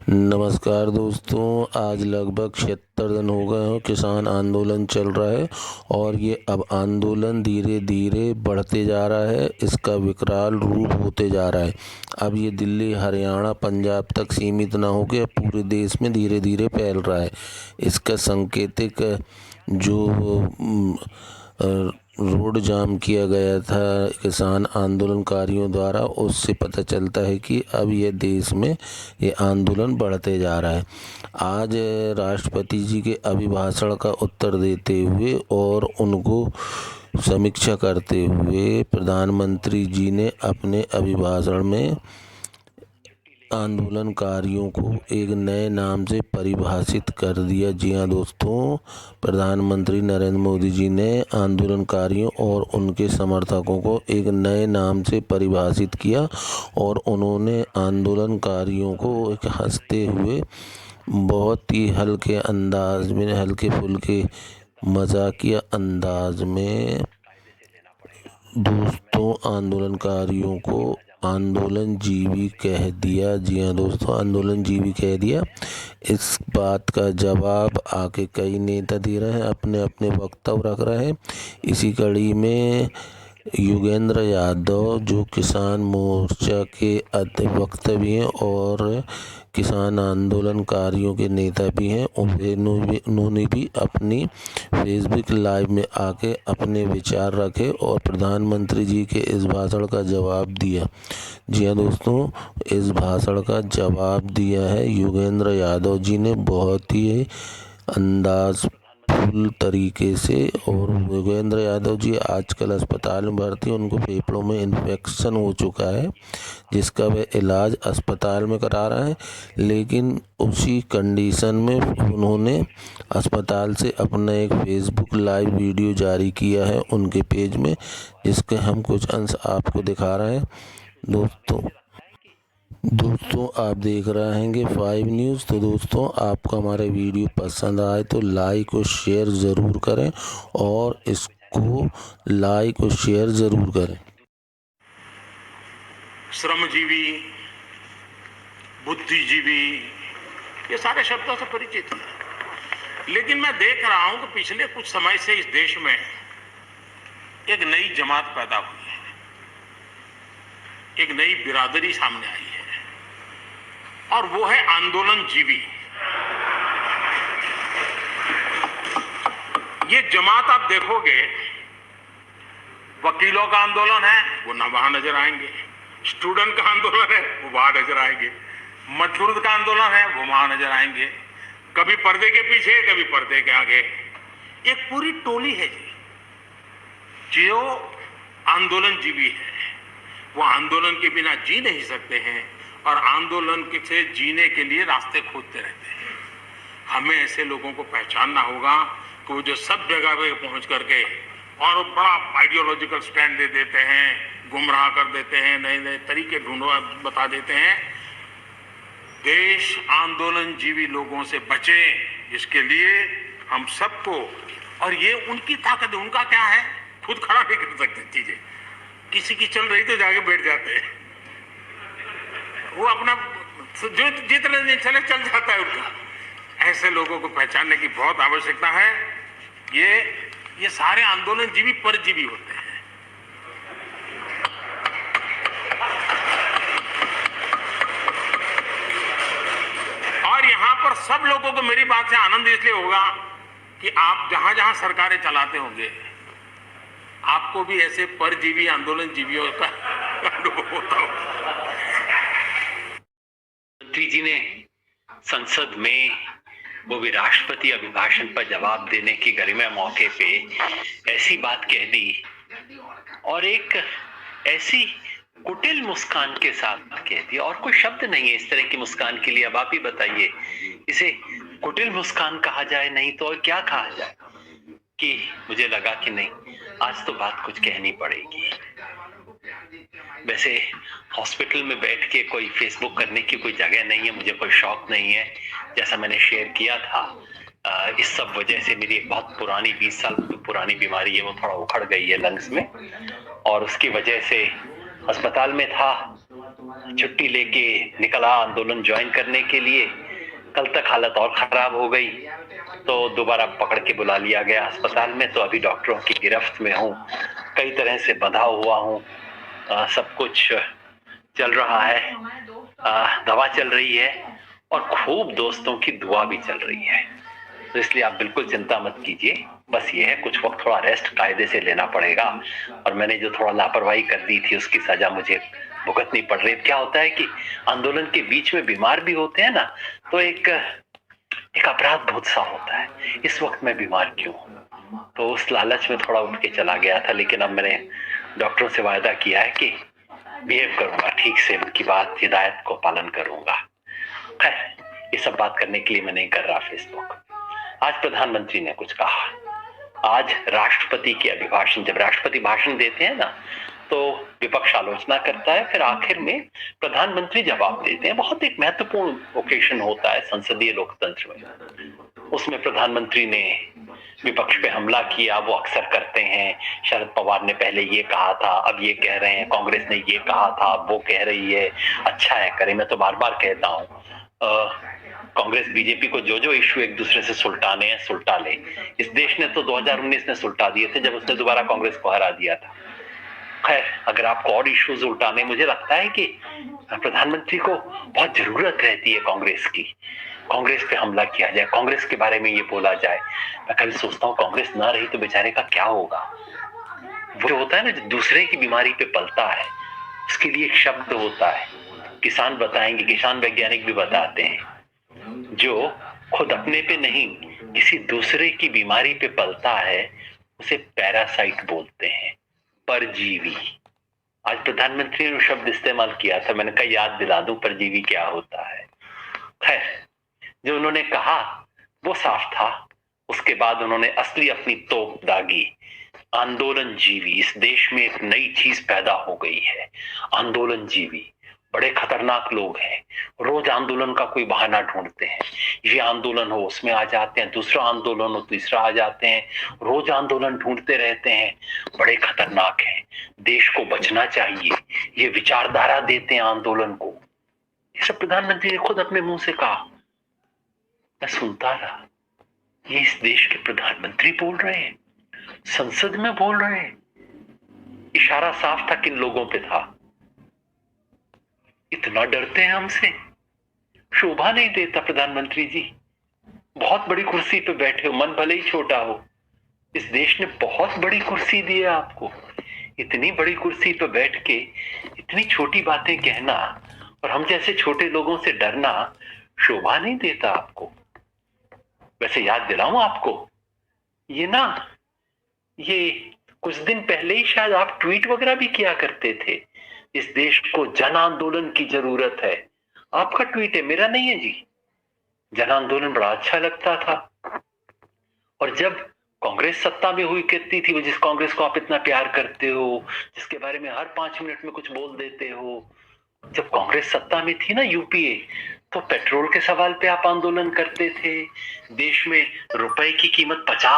नमस्कार दोस्तों, आज लगभग 76 दिन हो गए हैं किसान आंदोलन चल रहा है और ये अब आंदोलन धीरे धीरे बढ़ते जा रहा है। इसका विकराल रूप होते जा रहा है। अब ये दिल्ली, हरियाणा, पंजाब तक सीमित ना होकर पूरे देश में धीरे धीरे फैल रहा है। इसका सांकेतिक जो रोड जाम किया गया था किसान आंदोलनकारियों द्वारा, उससे पता चलता है कि अब ये देश में ये आंदोलन बढ़ते जा रहा है। आज राष्ट्रपति जी के अभिभाषण का उत्तर देते हुए और उनको समीक्षा करते हुए प्रधानमंत्री जी ने अपने अभिभाषण में आंदोलनकारियों को एक नए नाम से परिभाषित कर दिया। जी हाँ दोस्तों, प्रधानमंत्री नरेंद्र मोदी जी ने आंदोलनकारियों और उनके समर्थकों को एक नए नाम से परिभाषित किया और उन्होंने आंदोलनकारियों को एक हंसते हुए बहुत ही हल्के अंदाज में, हल्के फुल्के मजाकिया अंदाज में दोस्तों आंदोलनकारियों को आंदोलन जीवी कह दिया। जी हाँ दोस्तों, आंदोलन जीवी कह दिया। इस बात का जवाब आके कई नेता दे रहे हैं, अपने अपने वक्तव्य रख रहे हैं। इसी कड़ी में योगेंद्र यादव, जो किसान मोर्चा के अधिवक्ता भी हैं और किसान आंदोलनकारियों के नेता भी हैं, उन्होंने भी अपनी फेसबुक लाइव में आके अपने विचार रखे और प्रधानमंत्री जी के इस भाषण का जवाब दिया। जी हाँ दोस्तों, इस भाषण का जवाब दिया है योगेंद्र यादव जी ने बहुत ही अंदाज फुल तरीके से। और योगेंद्र यादव जी आजकल अस्पताल में भर्ती, उनको फेफड़ों में इन्फेक्शन हो चुका है जिसका वे इलाज अस्पताल में करा रहे हैं। लेकिन उसी कंडीशन में उन्होंने अस्पताल से अपना एक फेसबुक लाइव वीडियो जारी किया है उनके पेज में, जिसके हम कुछ अंश आपको दिखा रहे हैं। दोस्तों आप देख रहे हैं 5 न्यूज़। तो दोस्तों, आपको हमारे वीडियो पसंद आए तो लाइक और शेयर ज़रूर करें और इसको लाइक और शेयर ज़रूर करें। श्रमजीवी, बुद्धिजीवी, ये सारे शब्दों से परिचित हैं। लेकिन मैं देख रहा हूं कि पिछले कुछ समय से इस देश में एक नई जमात पैदा हुई है, एक नई बिरादरी सामने आई है और वो है आंदोलनजीवी। ये जमात आप देखोगे, वकीलों का आंदोलन है वो ना वहां नजर आएंगे, स्टूडेंट का आंदोलन है वो वहां नजर आएंगे, मजदूर का आंदोलन है वो वहां नजर आएंगे, कभी पर्दे के पीछे कभी पर्दे के आगे। एक पूरी टोली है जी जो आंदोलनजीवी है। वो आंदोलन के बिना जी नहीं सकते हैं और आंदोलन से जीने के लिए रास्ते खोजते रहते हैं। हमें ऐसे लोगों को पहचानना होगा कि वो जो सब जगह पे पहुंच करके और बड़ा आइडियोलॉजिकल स्टैंड दे देते हैं, गुमराह कर देते हैं, नए नए तरीके बता देते हैं। देश आंदोलनजीवी लोगों से बचे, इसके लिए हम सबको, और ये उनकी ताकत है। उनका क्या है, खुद खड़ा नहीं कर सकते चीजें, किसी की चल रही तो जाके बैठ जाते हैं, वो अपना जो जितने दिन चले चल जाता है उनका। ऐसे लोगों को पहचानने की बहुत आवश्यकता है। ये सारे आंदोलनजीवी परजीवी होते हैं। और यहां पर सब लोगों को मेरी बात से आनंद इसलिए होगा कि आप जहां जहां सरकारें चलाते होंगे, आपको भी ऐसे परजीवी आंदोलनजीवियों का अनुभव होता होगा। मंत्री जी ने संसद में वो भी राष्ट्रपति अभिभाषण पर जवाब देने की गरिमा मौके पे ऐसी बात कह दी और एक ऐसी कुटिल मुस्कान के साथ कह दिया, और कोई शब्द नहीं है इस तरह की मुस्कान के लिए। अब आप ही बताइए, इसे कुटिल मुस्कान कहा जाए नहीं तो और क्या कहा जाए। कि मुझे लगा कि नहीं, आज तो बात कुछ कहनी पड़ेगी। वैसे हॉस्पिटल में बैठ के कोई फेसबुक करने की कोई जगह नहीं है, मुझे कोई शौक नहीं है। जैसा मैंने शेयर किया था, इस सब वजह से मेरी एक बहुत पुरानी 20 साल पुरानी बीमारी है, वो थोड़ा उखड़ गई है लंग्स में, और उसकी वजह से अस्पताल में था छुट्टी लेके निकला आंदोलन ज्वाइन करने के लिए। कल तक हालत और खराब हो गई तो दोबारा पकड़ के बुला लिया गया अस्पताल में। तो अभी डॉक्टरों की गिरफ्त में हूँ, कई तरह से बंधा हुआ हूँ। सब कुछ चल रहा है, दवा चल रही है और खूब दोस्तों की दुआ भी चल रही है। तो इसलिए आप बिल्कुल चिंता मत कीजिए। बस ये है, कुछ वक्त थोड़ा रेस्ट कायदे से लेना पड़ेगा और मैंने जो थोड़ा लापरवाही कर दी थी उसकी सजा मुझे भुगतनी पड़ रही है। क्या होता है कि आंदोलन के बीच में बीमार भी होते हैं ना, तो एक अपराध बोध सा होता है, इस वक्त मैं बीमार क्यों हूं। तो उस लालच में थोड़ा उठ के चला गया था, लेकिन अब मैंने डॉक्टरों से वायदा किया है कि बिहेव करूंगा ठीक से, उनकी बात हिदायत को पालन करूंगा। खैर, ये सब बात करने के लिए मैं नहीं कर रहा फेसबुक। आज प्रधानमंत्री ने कुछ कहा। आज राष्ट्रपति के अभिभाषण, जब राष्ट्रपति भाषण देते हैं ना तो विपक्ष आलोचना करता है, फिर आखिर में प्रधानमंत्री जवाब देते हैं। बहुत एक महत्वपूर्ण ओकेशन होता है संसदीय लोकतंत्र में। उसमें प्रधानमंत्री ने विपक्ष पे हमला किया, वो अक्सर करते हैं। शरद पवार ने पहले ये कहा था, अब ये कह रहे हैं, कांग्रेस ने ये कहा था, अब वो कह रही है। अच्छा है, करें, मैं तो बार बार कहता हूँ कांग्रेस बीजेपी को जो इश्यू एक दूसरे से सुलटाने हैं सुलटा ले। इस देश ने तो 2019 में सुलटा दिए थे जब उसने दोबारा कांग्रेस को हरा दिया था। खैर, अगर आपको और इश्यूज उल्टाने, मुझे लगता है कि प्रधानमंत्री को बहुत जरूरत रहती है कांग्रेस की। कांग्रेस पे हमला किया जाए, कांग्रेस के बारे में ये बोला जाए। मैं कभी सोचता हूँ कांग्रेस ना रही तो बेचारे का क्या होगा। वो जो होता है ना, जो दूसरे की बीमारी पे पलता है, उसके लिए एक शब्द होता है, किसान बताएंगे, किसान वैज्ञानिक भी बताते हैं, जो खुद अपने पे नहीं किसी दूसरे की बीमारी पे पलता है उसे पैरासाइट बोलते हैं, परजीवी। आज प्रधानमंत्री ने शब्द इस्तेमाल किया था, मैंने कहा याद दिला दूं परजीवी क्या होता है। खैर, जो उन्होंने कहा वो साफ था। उसके बाद उन्होंने असली अपनी तोप दागी। आंदोलन जीवी, इस देश में एक नई चीज पैदा हो गई है, आंदोलन जीवी। बड़े खतरनाक लोग हैं, रोज आंदोलन का कोई बहाना ढूंढते हैं। ये आंदोलन हो उसमें आ जाते हैं, दूसरा आंदोलन हो तीसरा आ जाते हैं, रोज आंदोलन ढूंढते रहते हैं। बड़े खतरनाक हैं, देश को बचना चाहिए, ये विचारधारा देते हैं आंदोलन को। ये सब प्रधानमंत्री ने खुद अपने मुंह से कहा। मैं सुनता रहा, ये इस देश के प्रधानमंत्री बोल रहे हैं, संसद में बोल रहे हैं। इशारा साफ था किन लोगों पे था। इतना डरते हैं हमसे, शोभा नहीं देता प्रधानमंत्री जी। बहुत बड़ी कुर्सी पे बैठे हो, मन भले ही छोटा हो, इस देश ने बहुत बड़ी कुर्सी दी है आपको। इतनी बड़ी कुर्सी पे बैठ के इतनी छोटी बातें कहना और हम जैसे छोटे लोगों से डरना शोभा नहीं देता आपको। वैसे याद दिलाऊं आपको, ये कुछ दिन पहले ही शायद आप ट्वीट वगैरह भी किया करते थे, इस देश को जन आंदोलन की जरूरत है। आपका ट्वीट है, मेरा नहीं है जी। जन आंदोलन बड़ा अच्छा लगता था। और जब कांग्रेस सत्ता में हुई करती थी, वो जिस कांग्रेस को आप इतना प्यार करते हो, जिसके बारे में हर 5 मिनट में कुछ बोल देते हो, जब कांग्रेस सत्ता में थी ना यूपीए, तो पेट्रोल के सवाल पे आप आंदोलन करते थे। देश में रुपए की कीमत 50